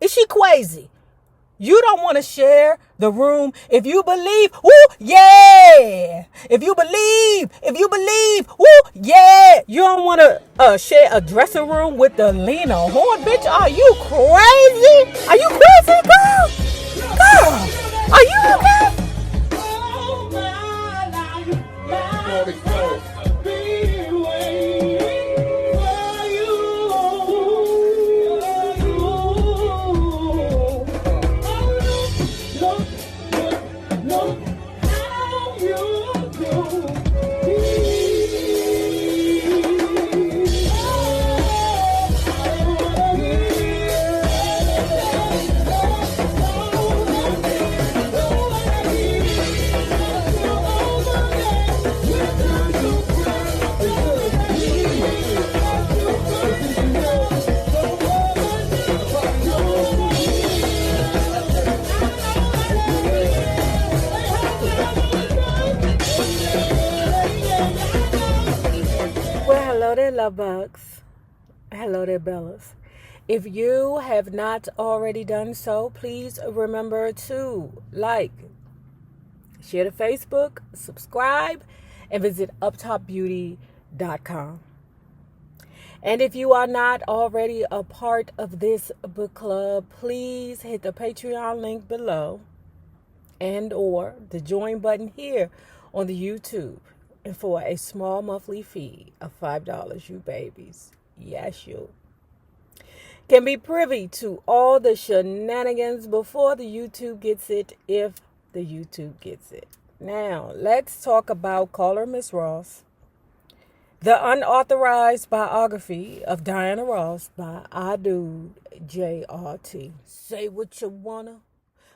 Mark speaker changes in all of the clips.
Speaker 1: Is she crazy? You don't want to share the room. If you believe, woo, yeah. If you believe, woo, yeah. You don't want to share a dressing room with the Lena Horne, bitch. Are you crazy? Are you crazy, girl? Girl, are you okay? Hello there, love bugs. Hello there, Bellas. If you have not already done so, please remember to like, share to Facebook, subscribe, and visit uptopbeauty.com. And if you are not already a part of this book club, please hit the Patreon link below and or the join button here on the YouTube. And for a small monthly fee of $5, you babies, yes, you can be privy to all the shenanigans before the YouTube gets it, if the YouTube gets it. Now, let's talk about Call Her Miss Ross, the unauthorized biography of Diana Ross by our dude, JRT. Say what you wanna,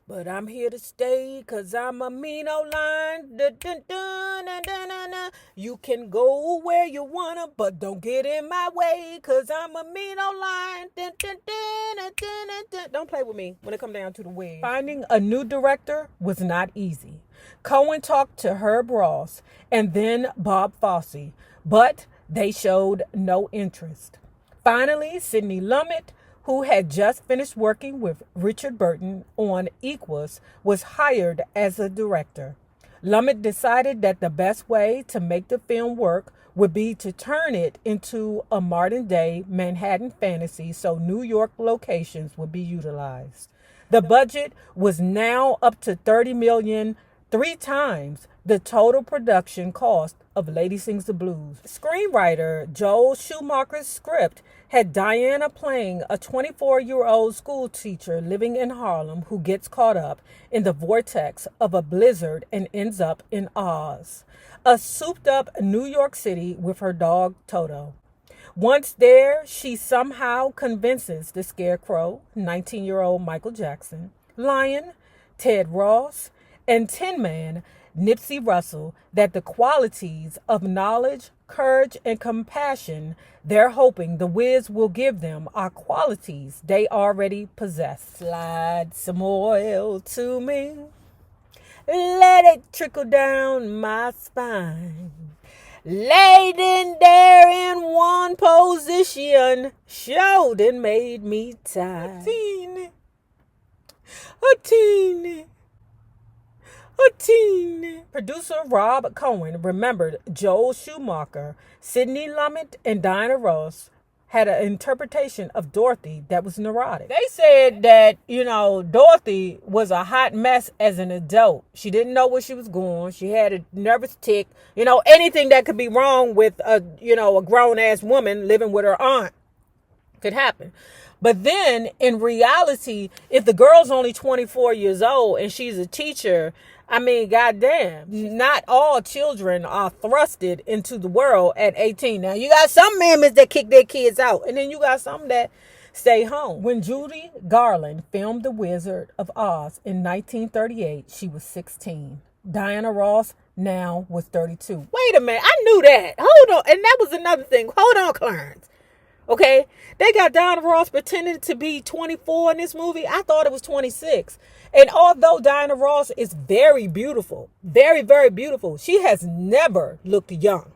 Speaker 1: but I'm here to stay, cause I'm a mean old line. Dun, dun, dun, dun, dun, dun, dun. You can go where you wanna, but don't get in my way, cause I'm a mean old line. Dun, dun, dun, dun, dun, dun, dun. Don't play with me when it comes down to the wig. Finding a new director was not easy. Cohen talked to Herb Ross and then Bob Fosse, but they showed no interest. Finally, Sidney Lumet, who had just finished working with Richard Burton on Equus, was hired as a director. Lumet decided that the best way to make the film work would be to turn it into a modern-day Manhattan fantasy, so New York locations would be utilized. The budget was now up to $30 million, 3 times the total production cost of Lady Sings the Blues. Screenwriter Joel Schumacher's script had Diana playing a 24-year-old school teacher living in Harlem who gets caught up in the vortex of a blizzard and ends up in Oz, a souped-up New York City with her dog Toto. Once there, she somehow convinces the Scarecrow, 19-year-old Michael Jackson, Lion, Ted Ross, and Tin Man, Nipsey Russell, that the qualities of knowledge, courage, and compassion they're hoping the Wiz will give them are qualities they already possess. Slide some oil to me, let it trickle down my spine. Laid in there in one position, showed and made me tired. A teeny. Producer Rob Cohen remembered Joel Schumacher, Sidney Lumet, and Diana Ross had an interpretation of Dorothy that was neurotic. They said that, Dorothy was a hot mess as an adult. She didn't know where she was going. She had a nervous tick. Anything that could be wrong with a grown-ass woman living with her aunt could happen. But then, in reality, if the girl's only 24 years old and she's a teacher, goddamn, not all children are thrusted into the world at 18. Now, you got some mammies that kick their kids out, and then you got some that stay home. When Judy Garland filmed The Wizard of Oz in 1938, she was 16. Diana Ross now was 32. Wait a minute, I knew that. Hold on, and that was another thing. Hold on, Clarence. Okay, they got Diana Ross pretending to be 24 in this movie. I thought it was 26. And although Diana Ross is very beautiful, very, very beautiful, she has never looked young.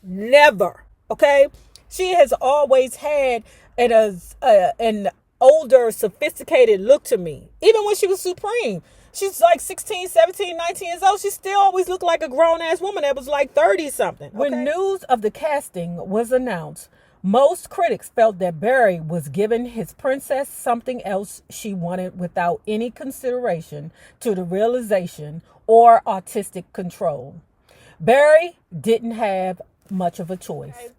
Speaker 1: Never. Okay, she has always had an older, sophisticated look to me. Even when she was Supreme. She's like 16, 17, 19 years old. She still always looked like a grown-ass woman that was like 30-something. Okay? When news of the casting was announced, most critics felt that Barry was giving his princess something else she wanted without any consideration to the realization or artistic control. Barry didn't have much of a choice.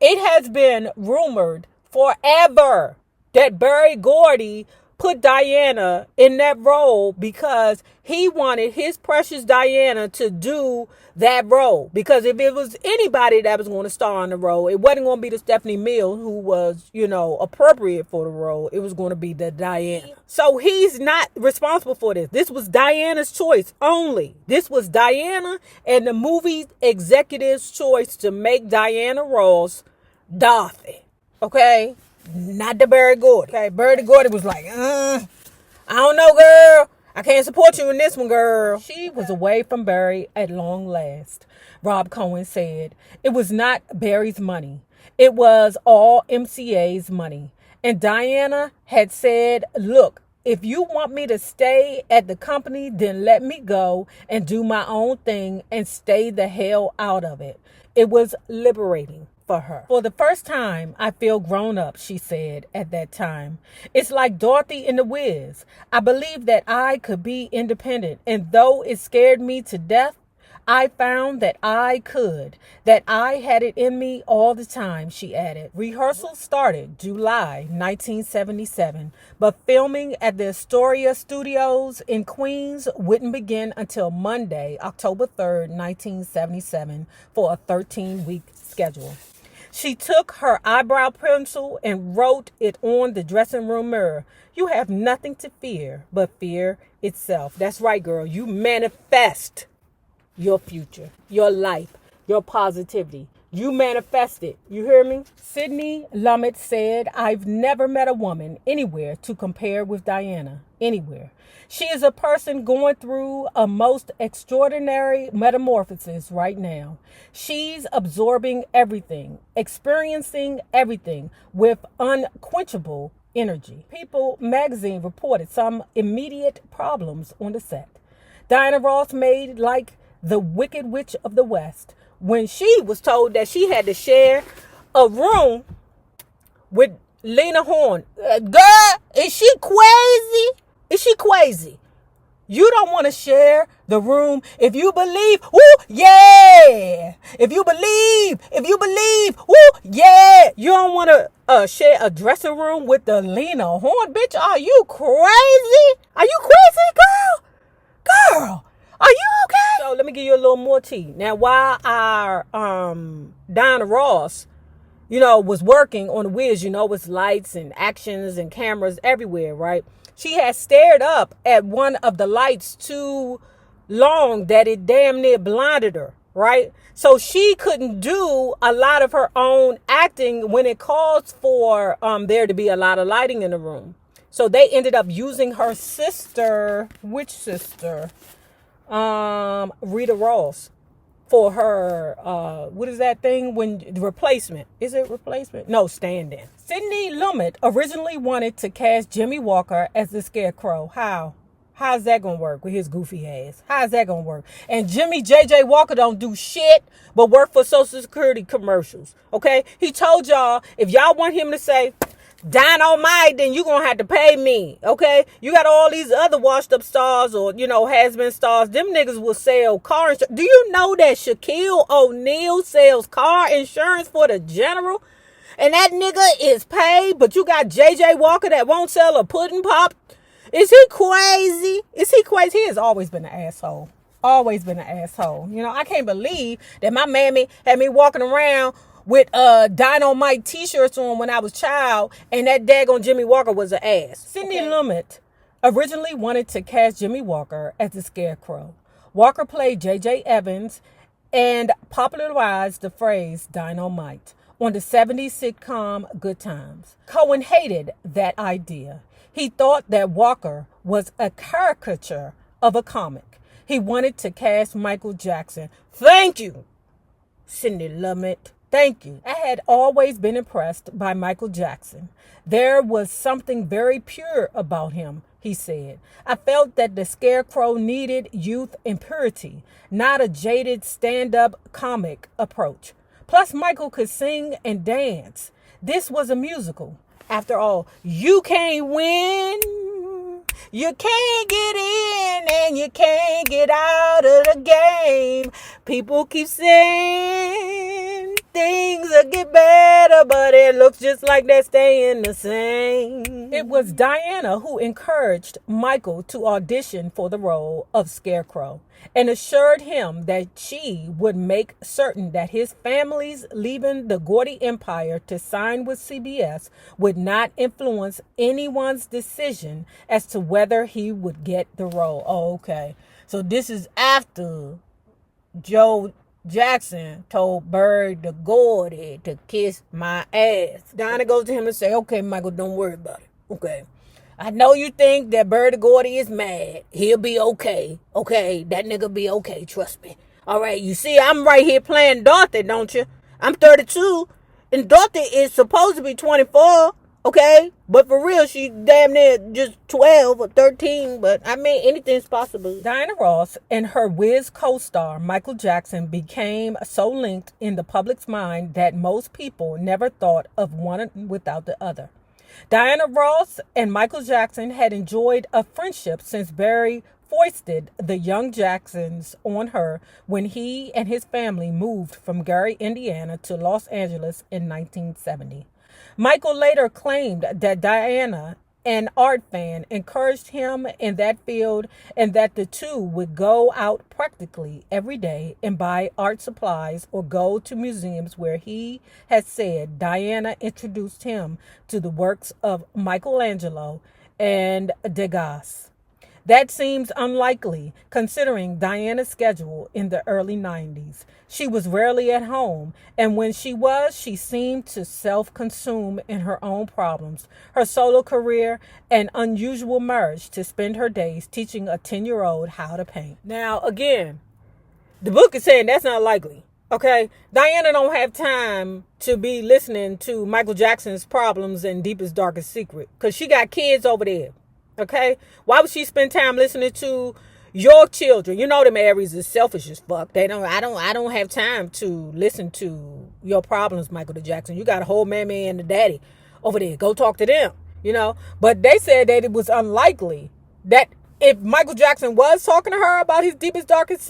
Speaker 1: It has been rumored forever that Barry Gordy put Diana in that role because he wanted his precious Diana to do that role. Because if it was anybody that was going to star in the role, it wasn't going to be the Stephanie Mills who was, appropriate for the role. It was going to be the Diana. So he's not responsible for this. This was Diana's choice only. This was Diana and the movie executive's choice to make Diana Ross Dorothy. Okay? Not the Barry Gordy. Okay, Barry Gordy was like, I don't know, girl. I can't support you in this one, girl. She was away from Barry at long last. Rob Cohen said it was not Barry's money. It was all MCA's money. And Diana had said, look, if you want me to stay at the company, then let me go and do my own thing and stay the hell out of it. It was liberating for her. For the first time, I feel grown up, she said at that time. It's like Dorothy in The Wiz. I believed that I could be independent, and though it scared me to death, I found that I could, that I had it in me all the time, she added. Rehearsals started July 1977, but filming at the Astoria Studios in Queens wouldn't begin until Monday, October 3rd, 1977, for a 13-week schedule. She took her eyebrow pencil and wrote it on the dressing room mirror. You have nothing to fear but fear itself. That's right, girl. You manifest your future, your life, your positivity. You manifest it. You hear me? Sidney Lumet said, I've never met a woman anywhere to compare with Diana. Anywhere. She is a person going through a most extraordinary metamorphosis right now. She's absorbing everything, experiencing everything with unquenchable energy. People magazine reported some immediate problems on the set. Diana Ross made like the Wicked Witch of the West when she was told that she had to share a room with Lena Horne. Girl, is she crazy? Is she crazy? You don't want to share the room if you believe. Woo, yeah. If you believe. Woo, yeah. You don't want to share a dressing room with the Lena Horne, bitch. Are you crazy? Are you crazy, girl? Girl, are you okay? So let me give you a little more tea. Now, while our Diana Ross, was working on the Wiz, with lights and actions and cameras everywhere, right? She had stared up at one of the lights too long that it damn near blinded her, right? So she couldn't do a lot of her own acting when it calls for there to be a lot of lighting in the room. So they ended up using her sister, which sister? Rita Ross, for her, what is that thing when replacement? Is it replacement? No, stand-in. Sidney Lumet originally wanted to cast Jimmy Walker as the Scarecrow. How's that gonna work with his goofy ass? How's that gonna work? And Jimmy J.J. Walker don't do shit but work for Social Security commercials. Okay? He told y'all, if y'all want him to say Dynamite, then you gonna have to pay me. Okay? You got all these other washed up stars or, has-been stars. Them niggas will sell car insurance. Do you know that Shaquille O'Neal sells car insurance for the general? And that nigga is paid, but you got J.J. Walker that won't sell a pudding pop. Is he crazy? Is he crazy? He has always been an asshole. Always been an asshole. I can't believe that my mammy had me walking around with Dynamite t-shirts on when I was a child, and that daggone Jimmy Walker was an ass. Sidney Lumet originally wanted to cast Jimmy Walker as the Scarecrow. Walker played J.J. Evans and popularized the phrase Dynamite on the 70s sitcom Good Times. Cohen hated that idea. He thought that Walker was a caricature of a comic. He wanted to cast Michael Jackson. Thank you, Sidney Lumet. Thank you. I had always been impressed by Michael Jackson. There was something very pure about him, he said. I felt that the Scarecrow needed youth and purity, not a jaded stand-up comic approach. Plus, Michael could sing and dance. This was a musical. After all, you can't win. You can't get in and you can't get out of the game. People keep saying things will get better, but it looks just like they're staying the same. It was Diana who encouraged Michael to audition for the role of Scarecrow and assured him that she would make certain that his family's leaving the Gordy Empire to sign with CBS would not influence anyone's decision as to whether he would get the role. Oh, okay. So this is after Joe Jackson told Bird the Gordy to kiss my ass. Diana goes to him and say, okay, Michael, don't worry about it. Okay. I know you think that Bird the Gordy is mad. He'll be okay. Okay, that nigga be okay, trust me. All right, you see, I'm right here playing Dorothy, don't you? I'm 32, and Dorothy is supposed to be 24, okay? But for real, she damn near just 12 or 13, but I mean, anything's possible. Diana Ross and her Wiz co-star, Michael Jackson, became so linked in the public's mind that most people never thought of one without the other. Diana Ross and Michael Jackson had enjoyed a friendship since Barry foisted the young Jacksons on her when he and his family moved from Gary, Indiana to Los Angeles in 1970. Michael later claimed that Diana, an art fan, encouraged him in that field and that the two would go out practically every day and buy art supplies or go to museums where he had said Diana introduced him to the works of Michelangelo and Degas. That seems unlikely considering Diana's schedule in the early 90s. She was rarely at home, and when she was, she seemed to self-consume in her own problems, her solo career, and unusual marriage to spend her days teaching a 10-year-old how to paint. Now, again, the book is saying that's not likely. Okay, Diana don't have time to be listening to Michael Jackson's problems and deepest, darkest secret because she got kids over there. Okay, why would she spend time listening to your children? You know them Aries is selfish as fuck. I don't have time to listen to your problems, Michael Jackson. You got a whole mammy and a daddy over there. Go talk to them. You know, but they said that it was unlikely that if Michael Jackson was talking to her about his deepest, darkest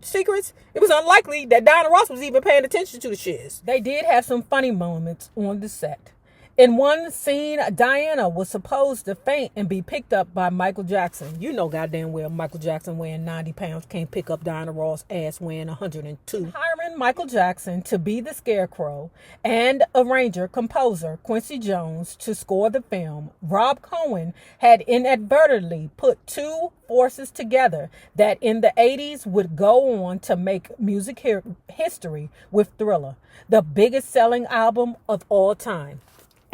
Speaker 1: secrets, it was unlikely that Diana Ross was even paying attention to the shiz. They did have some funny moments on the set. In one scene, Diana was supposed to faint and be picked up by Michael Jackson. You know goddamn well Michael Jackson weighing 90 pounds can't pick up Diana Ross' ass weighing 102. Hiring Michael Jackson to be the Scarecrow and arranger-composer Quincy Jones to score the film, Rob Cohen had inadvertently put two forces together that in the 80s would go on to make music history with Thriller, the biggest selling album of all time.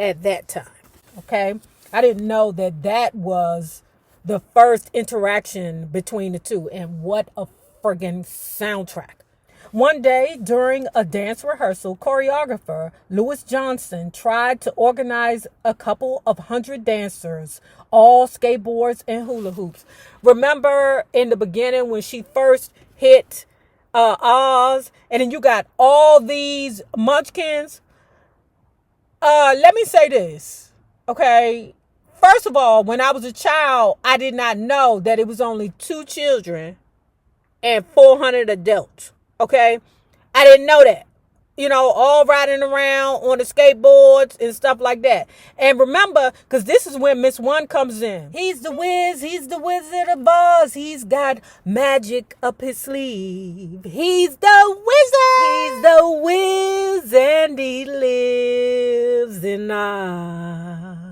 Speaker 1: At that time, okay? I didn't know that was the first interaction between the two, and what a friggin' soundtrack. One day during a dance rehearsal, choreographer Louis Johnson tried to organize a couple of 100 dancers, all skateboards and hula hoops. Remember in the beginning when she first hit Oz, and then you got all these munchkins? Let me say this, okay? First of all, when I was a child, I did not know that it was only 2 children and 400 adults, okay? I didn't know that. You know, all riding around on the skateboards and stuff like that. And remember, because this is when Miss One comes in. He's the whiz, he's the Wizard of Oz. He's got magic up his sleeve. He's the wizard. He's the whiz and he lives in Oz.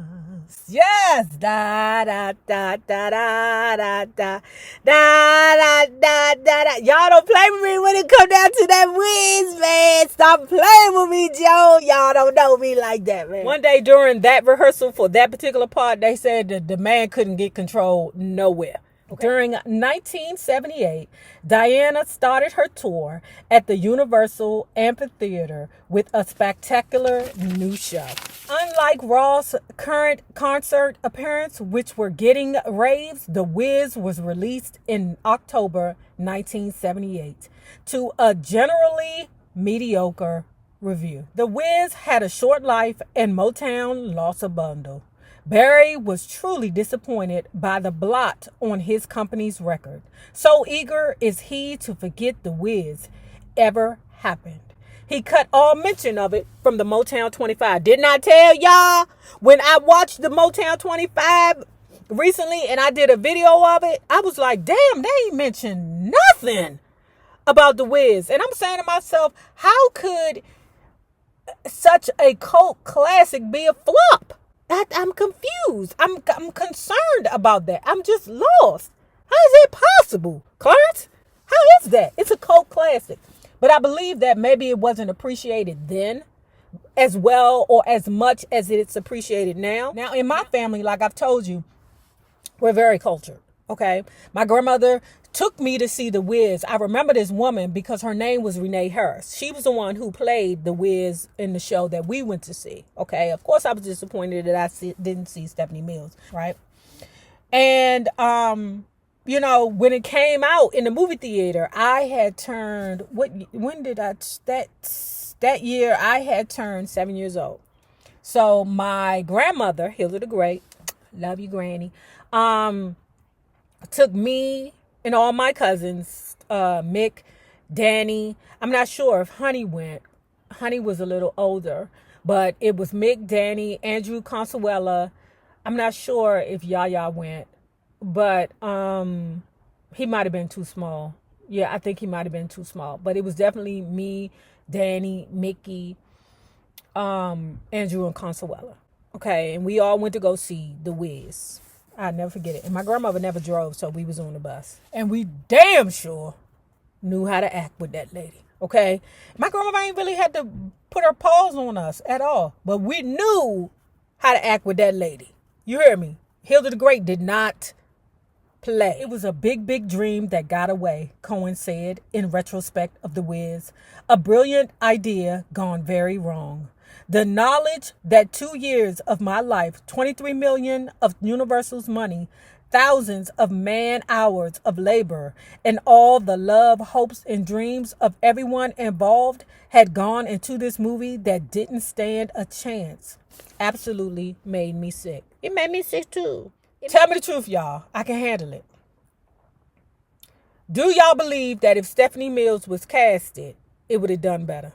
Speaker 1: Yes. Da da da da da da da da da da da. Y'all don't play with me when it come down to that whiz, man. Stop playing with me, Joe. Y'all don't know me like that, man. One day during that rehearsal for that particular part, they said that the man couldn't get control nowhere. During 1978, Diana started her tour at the Universal Amphitheater with a spectacular new show. Unlike Raw's current concert appearance, which were getting raves, The Wiz was released in October 1978 to a generally mediocre review. The Wiz had a short life and Motown lost a bundle. Barry was truly disappointed by the blot on his company's record. So eager is he to forget The Wiz ever happened. He cut all mention of it from the Motown 25. Didn't I tell y'all when I watched the Motown 25 recently and I did a video of it? I was like, damn, they ain't mentioned nothing about The Wiz. And I'm saying to myself, how could such a cult classic be a flop? I'm confused. I'm concerned about that. I'm just lost. How is that possible, Clarence? How is that? It's a cult classic. But I believe that maybe it wasn't appreciated then as well or as much as it's appreciated now. Now, in my family, like I've told you, we're very cultured, okay? My grandmother took me to see The Wiz. I remember this woman because her name was Renee Harris. She was the one who played The Wiz in the show that we went to see, okay? Of course, I was disappointed that I didn't see Stephanie Mills, right? And, you know, when it came out in the movie theater, I had turned, that year I had turned 7 years old. So my grandmother, Hilda the Great, love you, Granny, took me and all my cousins, Mick, Danny. I'm not sure if Honey went. Honey was a little older, but it was Mick, Danny, Andrew Consuela. I'm not sure if Yaya went, but he might have been too small. Yeah, I think he might have been too small. But it was definitely me, Danny, Mickey, Andrew, and Consuela. Okay, and we all went to go see The Wiz. I'll never forget it. And my grandmother never drove, so we was on the bus. And we damn sure knew how to act with that lady. Okay? My grandmother ain't really had to put her paws on us at all. But we knew how to act with that lady. You hear me? Hilda the Great did not play. It was a big, big dream that got away, Cohen said in retrospect of The Wiz. A brilliant idea gone very wrong. The knowledge that 2 years of my life, 23 million of Universal's money, thousands of man hours of labor, and all the love, hopes, and dreams of everyone involved had gone into this movie that didn't stand a chance absolutely made me sick. It made me sick too. Tell me the truth, y'all. I can handle it. Do y'all believe that if Stephanie Mills was casted, it would have done better?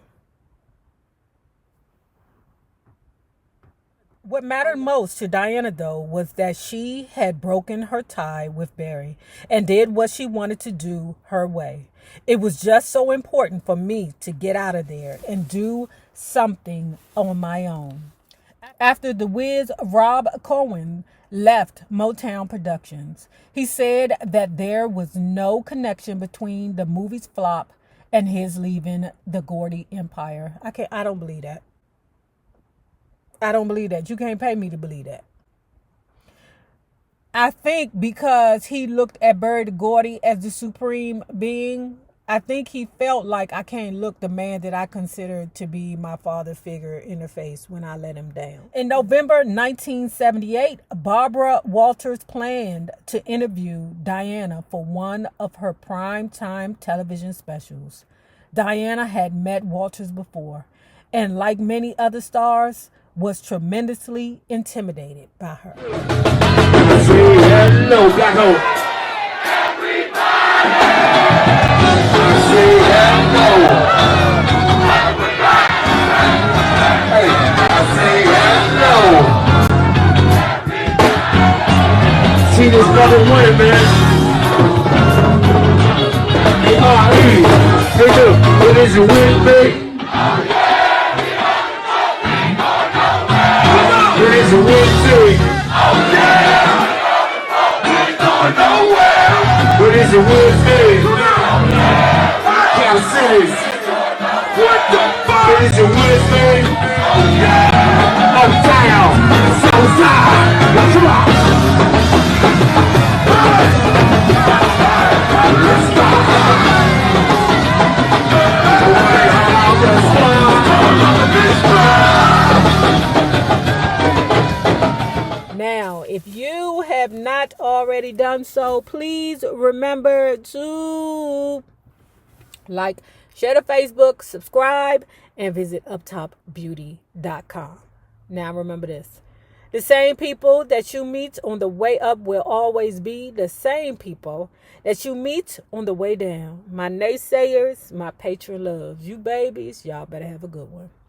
Speaker 1: What mattered most to Diana, though, was that she had broken her tie with Barry and did what she wanted to do her way. It was just so important for me to get out of there and do something on my own. After The Wiz, Rob Cohen left Motown Productions. He said that there was no connection between the movie's flop and his leaving the Gordy empire. I don't believe that. I don't believe that. You can't pay me to believe that. I think because he looked at Barry the Gordy as the supreme being, I think he felt like I can't look the man that I considered to be my father figure in the face when I let him down. In November 1978, Barbara Walters planned to interview Diana for one of her primetime television specials. Diana had met Walters before, and like many other stars, was tremendously intimidated by her.
Speaker 2: Hello, Black Hole. Say hello. Hey, I say hello. See this brother winning, man. A-R-E. Hey, look, what is your win, babe? It is a win thing. Oh yeah! We ain't going nowhere. It is a win thing. Kansas City. What the fuck? It is a win thing. Oh yeah! Uptown. Southside. Come on.
Speaker 1: already done so, please remember to like, share the Facebook, subscribe, and visit uptopbeauty.com. Now remember this. The same people that you meet on the way up will always be the same people that you meet on the way down. My naysayers, my patron loves. You babies, y'all better have a good one.